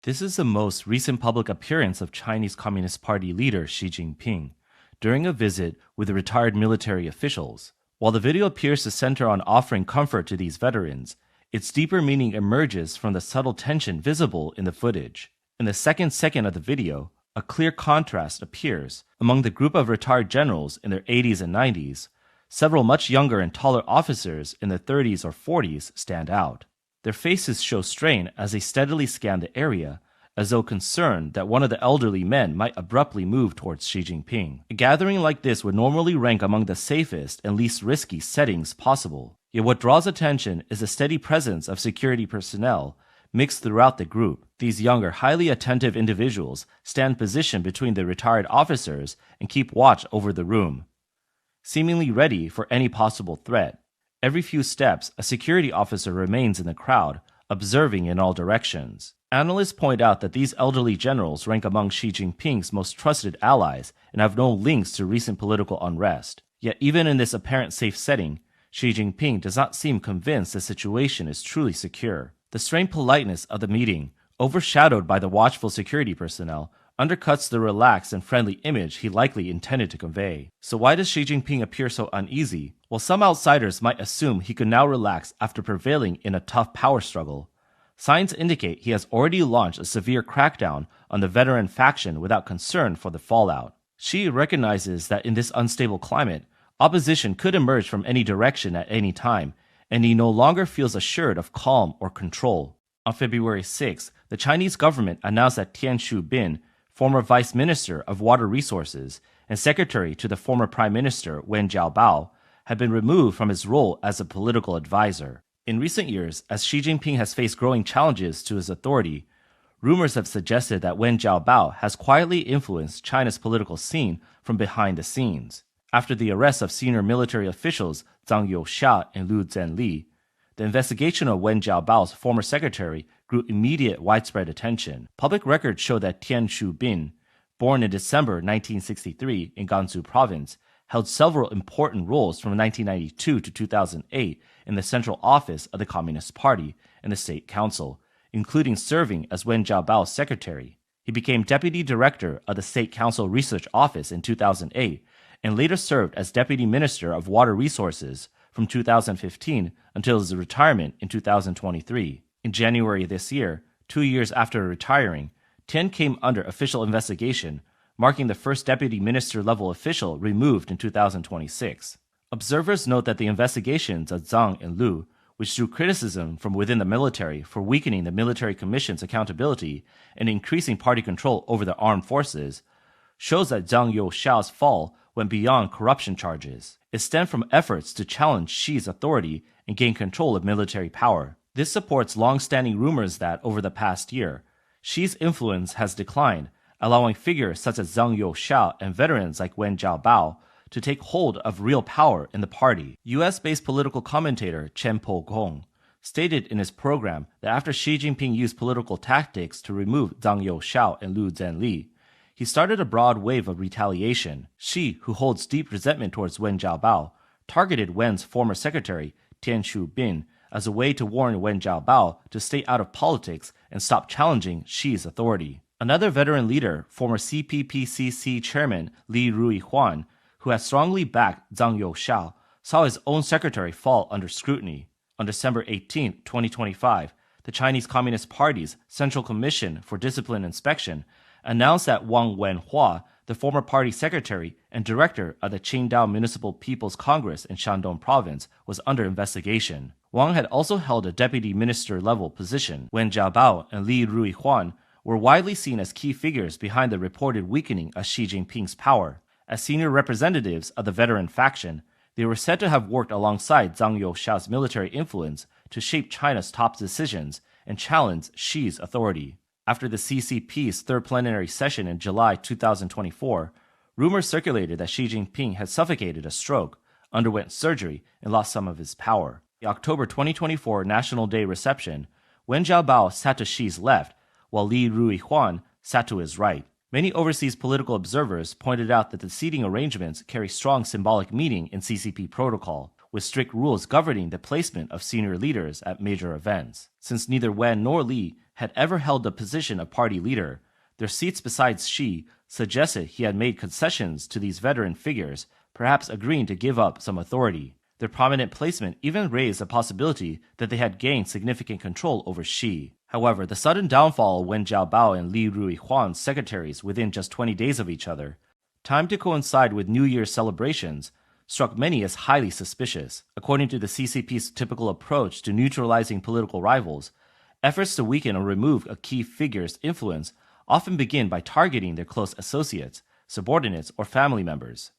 This is the most recent public appearance of Chinese Communist Party leader Xi Jinping during a visit with retired military officials. While the video appears to center on offering comfort to these veterans, its deeper meaning emerges from the subtle tension visible in the footage. In the second of the video, a clear contrast appears. Among the group of retired generals in their 80s and 90s, several much younger and taller officers in their 30s or 40s stand out. Their faces show strain as they steadily scan the area, as though concerned that one of the elderly men might abruptly move towards Xi Jinping. A gathering like this would normally rank among the safest and least risky settings possible. Yet what draws attention is the steady presence of security personnel mixed throughout the group. These younger, highly attentive individuals stand positioned between the retired officers and keep watch over the room, seemingly ready for any possible threat. Every few steps, a security officer remains in the crowd, observing in all directions. Analysts point out that these elderly generals rank among Xi Jinping's most trusted allies and have no links to recent political unrest. Yet even in this apparent safe setting, Xi Jinping does not seem convinced the situation is truly secure. The strained politeness of the meeting, overshadowed by the watchful security personnel, undercuts the relaxed and friendly image he likely intended to convey. So why does Xi Jinping appear so uneasy? Well, some outsiders might assume he could now relax after prevailing in a tough power struggle. Signs indicate he has already launched a severe crackdown on the veteran faction without concern for the fallout. Xi recognizes that in this unstable climate, opposition could emerge from any direction at any time, and he no longer feels assured of calm or control. On February 6, the Chinese government announced that Tian Shu-bin, former Vice Minister of Water Resources and Secretary to the former Prime Minister Wen Jiabao, had been removed from his role as a political advisor. In recent years, as Xi Jinping has faced growing challenges to his authority, rumors have suggested that Wen Jiabao has quietly influenced China's political scene from behind the scenes. After the arrest of senior military officials Zhang Youxia and Liu Zhenli, the investigation of Wen Jiabao's former secretary drew immediate widespread attention. Public records show that Tian Shu-bin, born in December 1963 in Gansu province, held several important roles from 1992 to 2008 in the central office of the Communist Party and the State Council, including serving as Wen Jiabao's secretary. He became deputy director of the State Council Research Office in 2008 and later served as deputy minister of water resources from 2015 until his retirement in 2023. In January this year, 2 years after retiring, Tian came under official investigation, marking the first deputy minister-level official removed in 2026. Observers note that the investigations of Zhang and Liu, which drew criticism from within the military for weakening the military commission's accountability and increasing party control over the armed forces, shows that Zhang Youxia's fall went beyond corruption charges. It stemmed from efforts to challenge Xi's authority and gain control of military power. This supports long-standing rumors that, over the past year, Xi's influence has declined, allowing figures such as Zhang Youxia and veterans like Wen Jiabao to take hold of real power in the party. US-based political commentator Chen Po-gong stated in his program that after Xi Jinping used political tactics to remove Zhang Youxia and Liu Zhenli, he started a broad wave of retaliation. Xi, who holds deep resentment towards Wen Jiabao, targeted Wen's former secretary, Tian Shu-bin, as a way to warn Wen Jiabao to stay out of politics and stop challenging Xi's authority. Another veteran leader, former CPPCC chairman Li Ruihuan, who has strongly backed Zhang Youxia, saw his own secretary fall under scrutiny. On December 18, 2025, the Chinese Communist Party's Central Commission for Discipline Inspection announced that Wang Wenhua, the former party secretary and director of the Qingdao Municipal People's Congress in Shandong province, was under investigation. Wang had also held a deputy minister-level position. Wen Jiabao and Li Ruihuan were widely seen as key figures behind the reported weakening of Xi Jinping's power. As senior representatives of the veteran faction, they were said to have worked alongside Zhang Youxia's military influence to shape China's top decisions and challenge Xi's authority. After the CCP's third plenary session in July 2024, rumors circulated that Xi Jinping had suffocated a stroke, underwent surgery, and lost some of his power. The October 2024 National Day reception, Wen Jiabao sat to Xi's left, while Li Ruihuan sat to his right. Many overseas political observers pointed out that the seating arrangements carry strong symbolic meaning in CCP protocol, with strict rules governing the placement of senior leaders at major events. Since neither Wen nor Li had ever held the position of party leader. Their seats besides Xi suggested he had made concessions to these veteran figures, perhaps agreeing to give up some authority. Their prominent placement even raised the possibility that they had gained significant control over Xi. However, the sudden downfall of Wen Jiabao and Li Ruihuan's secretaries within just 20 days of each other, timed to coincide with New Year's celebrations, struck many as highly suspicious. According to the CCP's typical approach to neutralizing political rivals, efforts to weaken or remove a key figure's influence often begin by targeting their close associates, subordinates, or family members.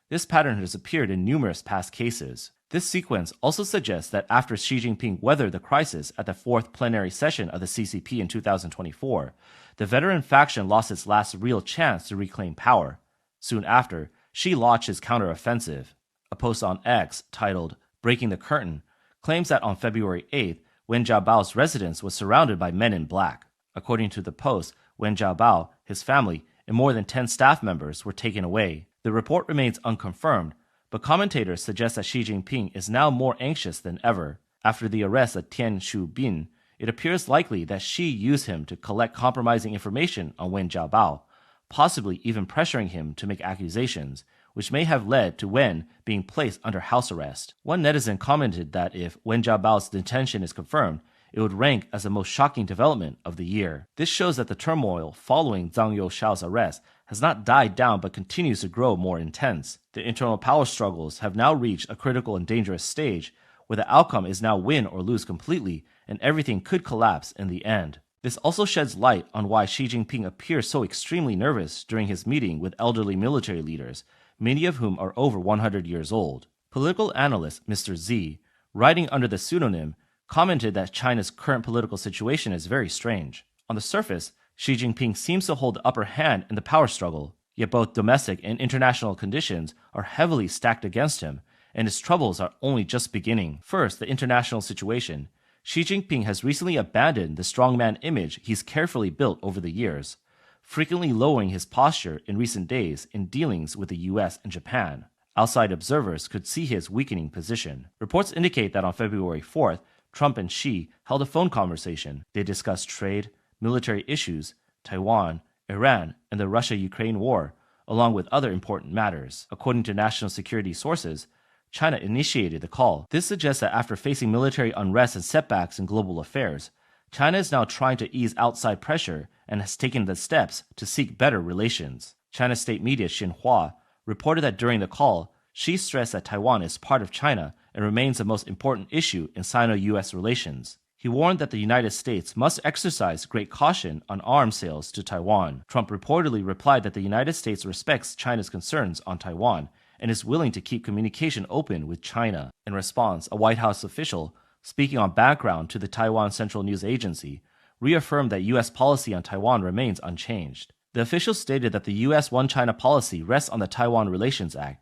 This pattern has appeared in numerous past cases. This sequence also suggests that after Xi Jinping weathered the crisis at the fourth plenary session of the CCP in 2024, the veteran faction lost its last real chance to reclaim power. Soon after, Xi launched his counteroffensive. A post on X titled "Breaking the Curtain" claims that on February 8th, Wen Jiabao's residence was surrounded by men in black. According to the post, Wen Jiabao, his family, and more than 10 staff members were taken away. The report remains unconfirmed, but commentators suggest that Xi Jinping is now more anxious than ever. After the arrest of Tian Shu-bin, it appears likely that Xi used him to collect compromising information on Wen Jiabao, possibly even pressuring him to make accusations, which may have led to Wen being placed under house arrest. One netizen commented that if Wen Jiabao's detention is confirmed, it would rank as the most shocking development of the year. This shows that the turmoil following Zhang Youxiao's arrest has not died down but continues to grow more intense. The internal power struggles have now reached a critical and dangerous stage, where the outcome is now win or lose completely, and everything could collapse in the end. This also sheds light on why Xi Jinping appears so extremely nervous during his meeting with elderly military leaders, many of whom are over 100 years old. Political analyst Mr. Z, writing under the pseudonym, commented that China's current political situation is very strange. On the surface, Xi Jinping seems to hold the upper hand in the power struggle, yet both domestic and international conditions are heavily stacked against him, and his troubles are only just beginning. First, the international situation. Xi Jinping has recently abandoned the strongman image he's carefully built over the years, frequently lowering his posture in recent days in dealings with the US and Japan. Outside observers could see his weakening position. Reports indicate that on February 4th, Trump and Xi held a phone conversation. They discussed trade, military issues, Taiwan, Iran, and the Russia-Ukraine war, along with other important matters. According to national security sources, China initiated the call. This suggests that after facing military unrest and setbacks in global affairs, China is now trying to ease outside pressure and has taken the steps to seek better relations. China's state media Xinhua reported that during the call, Xi stressed that Taiwan is part of China and remains the most important issue in Sino-US relations. He warned that the United States must exercise great caution on arms sales to Taiwan. Trump reportedly replied that the United States respects China's concerns on Taiwan and is willing to keep communication open with China. In response, a White House official, speaking on background to the Taiwan Central News Agency, reaffirmed that U.S. policy on Taiwan remains unchanged. The official stated that the U.S. One China policy rests on the Taiwan Relations Act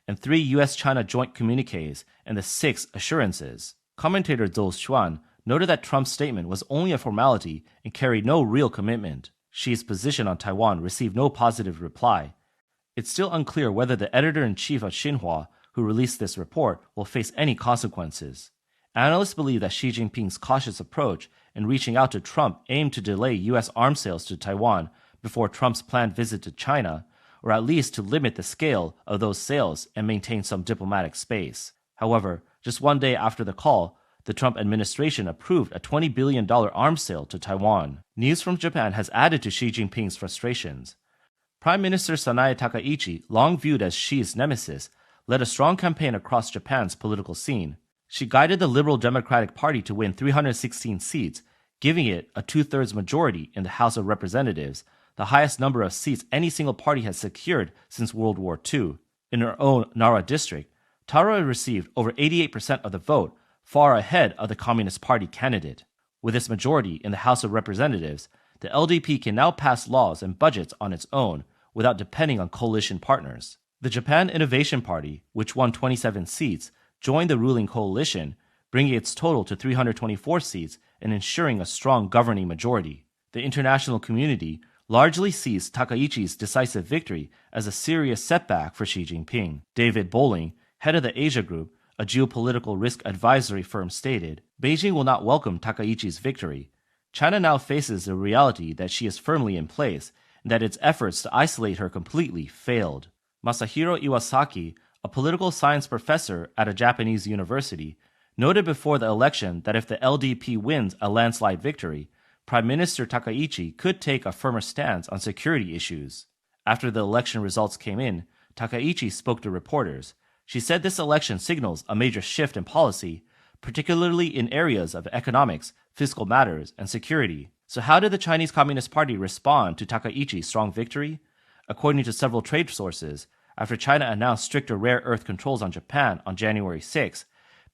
and 3 U.S.-China joint communiques and the 6 assurances. Commentator Zhou Xuan noted that Trump's statement was only a formality and carried no real commitment. Xi's position on Taiwan received no positive reply. It's still unclear whether the editor-in-chief of Xinhua, who released this report, will face any consequences. Analysts believe that Xi Jinping's cautious approach in reaching out to Trump aimed to delay U.S. arms sales to Taiwan before Trump's planned visit to China, or at least to limit the scale of those sales and maintain some diplomatic space. However, just one day after the call, the Trump administration approved a $20 billion arms sale to Taiwan. News from Japan has added to Xi Jinping's frustrations. Prime Minister Sanae Takaichi, long viewed as Xi's nemesis, led a strong campaign across Japan's political scene. She guided the Liberal Democratic Party to win 316 seats, giving it a 2/3 majority in the House of Representatives, the highest number of seats any single party has secured since World War II. In her own Nara district, Taro received over 88% of the vote, far ahead of the Communist Party candidate. With its majority in the House of Representatives, the LDP can now pass laws and budgets on its own without depending on coalition partners. The Japan Innovation Party, which won 27 seats, joined the ruling coalition, bringing its total to 324 seats and ensuring a strong governing majority. The international community largely sees Takaichi's decisive victory as a serious setback for Xi Jinping. David Bowling, head of the Asia Group, a geopolitical risk advisory firm, stated, "Beijing will not welcome Takaichi's victory. China now faces the reality that she is firmly in place and that its efforts to isolate her completely failed. Masahiro Iwasaki, a political science professor at a Japanese university, noted before the election that if the LDP wins a landslide victory, Prime Minister Takaichi could take a firmer stance on security issues. After the election results came in, Takaichi spoke to reporters. She said this election signals a major shift in policy, particularly in areas of economics, fiscal matters, and security. So how did the Chinese Communist Party respond to Takaichi's strong victory? According to several trade sources, after China announced stricter rare earth controls on Japan on January 6,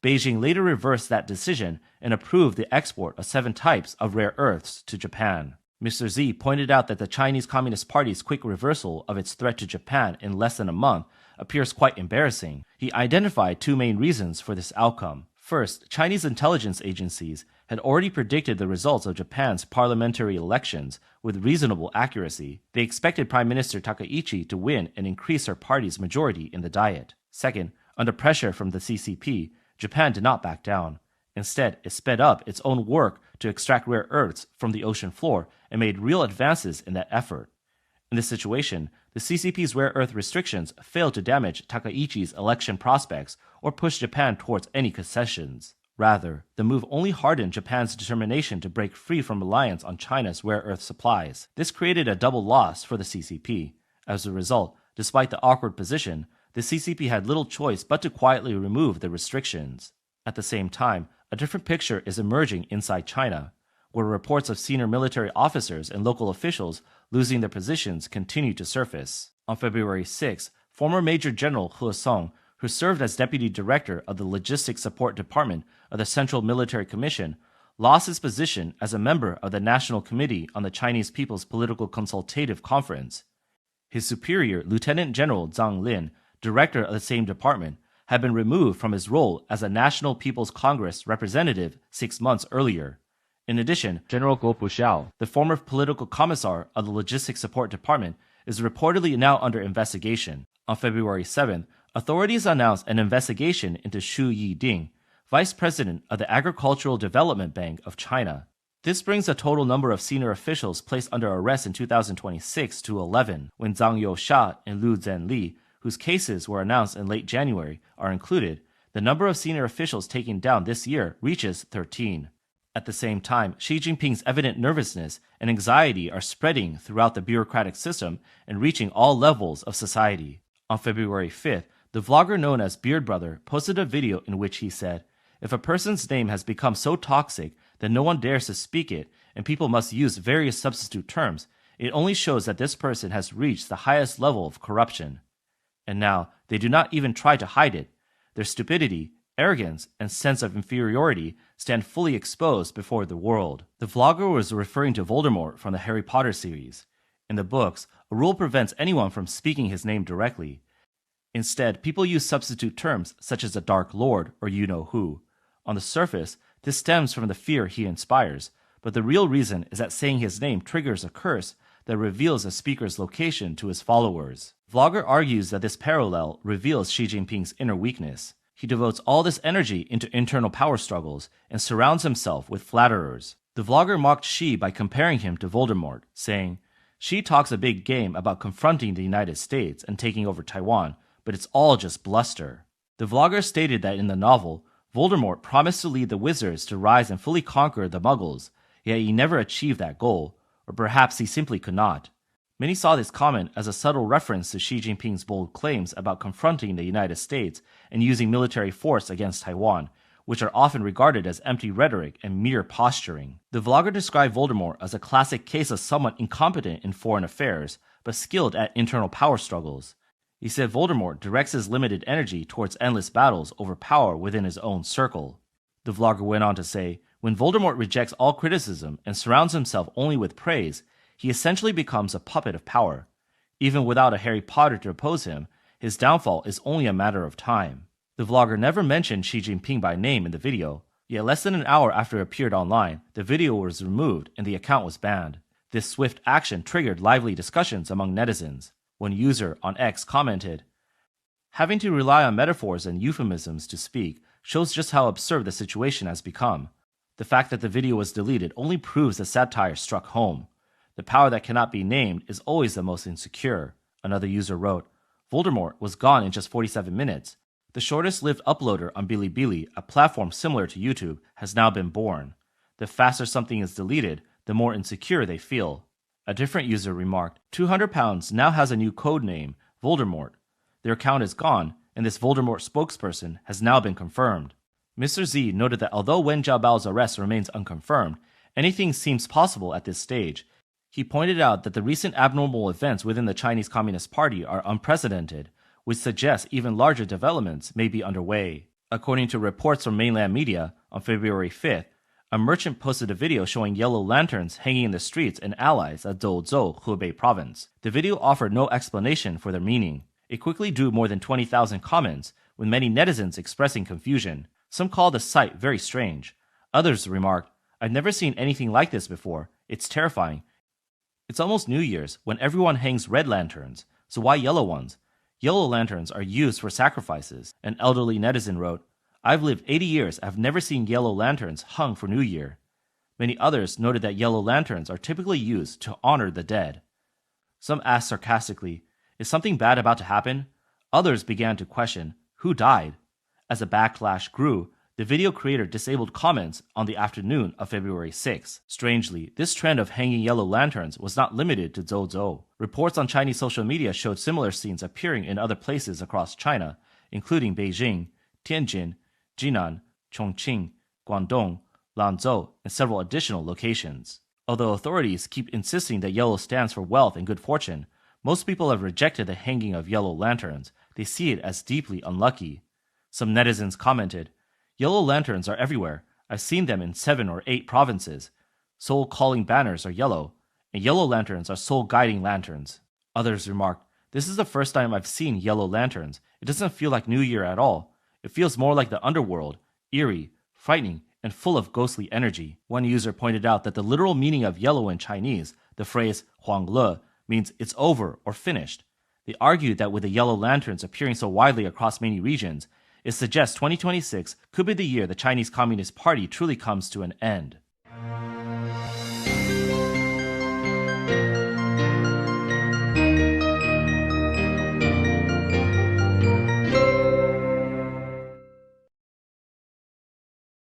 Beijing later reversed that decision and approved the export of 7 types of rare earths to Japan. Mr. Xi pointed out that the Chinese Communist Party's quick reversal of its threat to Japan in less than a month appears quite embarrassing. He identified 2 main reasons for this outcome. First, Chinese intelligence agencies had already predicted the results of Japan's parliamentary elections with reasonable accuracy. They expected Prime Minister Takaichi to win and increase her party's majority in the Diet. Second, under pressure from the CCP, Japan did not back down. Instead, it sped up its own work to extract rare earths from the ocean floor and made real advances in that effort. In this situation, the CCP's rare earth restrictions failed to damage Takaichi's election prospects or push Japan towards any concessions. Rather, the move only hardened Japan's determination to break free from reliance on China's rare earth supplies. This created a double loss for the CCP. As a result, despite the awkward position, the CCP had little choice but to quietly remove the restrictions. At the same time, a different picture is emerging inside China, where reports of senior military officers and local officials losing their positions continue to surface. On February 6, former Major General He Song, who served as Deputy Director of the Logistics Support Department of the Central Military Commission, lost his position as a member of the National Committee on the Chinese People's Political Consultative Conference. His superior, Lieutenant General Zhang Lin, director of the same department, had been removed from his role as a National People's Congress representative 6 months earlier. In addition, General Guo Buxiao, the former political commissar of the Logistics Support Department, is reportedly now under investigation. On February 7th, authorities announced an investigation into Xu Yiding, vice president of the Agricultural Development Bank of China. This brings the total number of senior officials placed under arrest in 2026 to 11, when Zhang Youxia and Lu Zhenli, whose cases were announced in late January, are included. The number of senior officials taken down this year reaches 13. At the same time, Xi Jinping's evident nervousness and anxiety are spreading throughout the bureaucratic system and reaching all levels of society. On February 5th, the vlogger known as Beard Brother posted a video in which he said, "If a person's name has become so toxic that no one dares to speak it and people must use various substitute terms, it only shows that this person has reached the highest level of corruption." And now, they do not even try to hide it. Their stupidity, arrogance, and sense of inferiority stand fully exposed before the world. The vlogger was referring to Voldemort from the Harry Potter series. In the books, a rule prevents anyone from speaking his name directly. Instead, people use substitute terms such as a Dark Lord or you-know-who. On the surface, this stems from the fear he inspires, but the real reason is that saying his name triggers a curse that reveals a speaker's location to his followers. Vlogger argues that this parallel reveals Xi Jinping's inner weakness. He devotes all this energy into internal power struggles and surrounds himself with flatterers. The vlogger mocked Xi by comparing him to Voldemort, saying, "Xi talks a big game about confronting the United States and taking over Taiwan, but it's all just bluster." The vlogger stated that in the novel, Voldemort promised to lead the wizards to rise and fully conquer the Muggles, yet he never achieved that goal, or perhaps he simply could not. Many saw this comment as a subtle reference to Xi Jinping's bold claims about confronting the United States and using military force against Taiwan, which are often regarded as empty rhetoric and mere posturing. The vlogger described Voldemort as a classic case of someone incompetent in foreign affairs, but skilled at internal power struggles. He said Voldemort directs his limited energy towards endless battles over power within his own circle. The vlogger went on to say, when Voldemort rejects all criticism and surrounds himself only with praise, he essentially becomes a puppet of power. Even without a Harry Potter to oppose him, his downfall is only a matter of time. The vlogger never mentioned Xi Jinping by name in the video, yet less than an hour after it appeared online, the video was removed and the account was banned. This swift action triggered lively discussions among netizens. One user on X commented, "Having to rely on metaphors and euphemisms to speak shows just how absurd the situation has become. The fact that the video was deleted only proves the satire struck home. The power that cannot be named is always the most insecure. Another user wrote, Voldemort was gone in just 47 minutes. The shortest-lived uploader on Bilibili, a platform similar to YouTube, has now been born. The faster something is deleted, the more insecure they feel. A different user remarked, 200 pounds now has a new code name, Voldemort. Their account is gone, and this Voldemort spokesperson has now been confirmed. Mr. Z noted that although Wen Jiabao's arrest remains unconfirmed, anything seems possible at this stage. He pointed out that the recent abnormal events within the Chinese Communist Party are unprecedented, which suggests even larger developments may be underway. According to reports from mainland media, on February 5th, a merchant posted a video showing yellow lanterns hanging in the streets and allies at Zhouzhou, Hubei province. The video offered no explanation for their meaning. It quickly drew more than 20,000 comments, with many netizens expressing confusion. Some called the sight very strange. Others remarked, I've never seen anything like this before. It's terrifying. It's almost New Year's when everyone hangs red lanterns, so why yellow ones? Yellow lanterns are used for sacrifices. An elderly netizen wrote, I've lived 80 years, I've never seen yellow lanterns hung for New Year. Many others noted that yellow lanterns are typically used to honor the dead. Some asked sarcastically, is something bad about to happen? Others began to question, who died? As the backlash grew, the video creator disabled comments on the afternoon of February 6. Strangely, this trend of hanging yellow lanterns was not limited to Zhouzhou. Reports on Chinese social media showed similar scenes appearing in other places across China, including Beijing, Tianjin, Jinan, Chongqing, Guangdong, Lanzhou, and several additional locations. Although authorities keep insisting that yellow stands for wealth and good fortune, most people have rejected the hanging of yellow lanterns. They see it as deeply unlucky. Some netizens commented, Yellow lanterns are everywhere. I've seen them in 7 or 8 provinces. Soul calling banners are yellow, and yellow lanterns are soul guiding lanterns. Others remarked, this is the first time I've seen yellow lanterns. It doesn't feel like New Year at all. It feels more like the underworld, eerie, frightening, and full of ghostly energy. One user pointed out that the literal meaning of yellow in Chinese, the phrase huang le, means it's over or finished. They argued that with the yellow lanterns appearing so widely across many regions, it suggests 2026 could be the year the Chinese Communist Party truly comes to an end.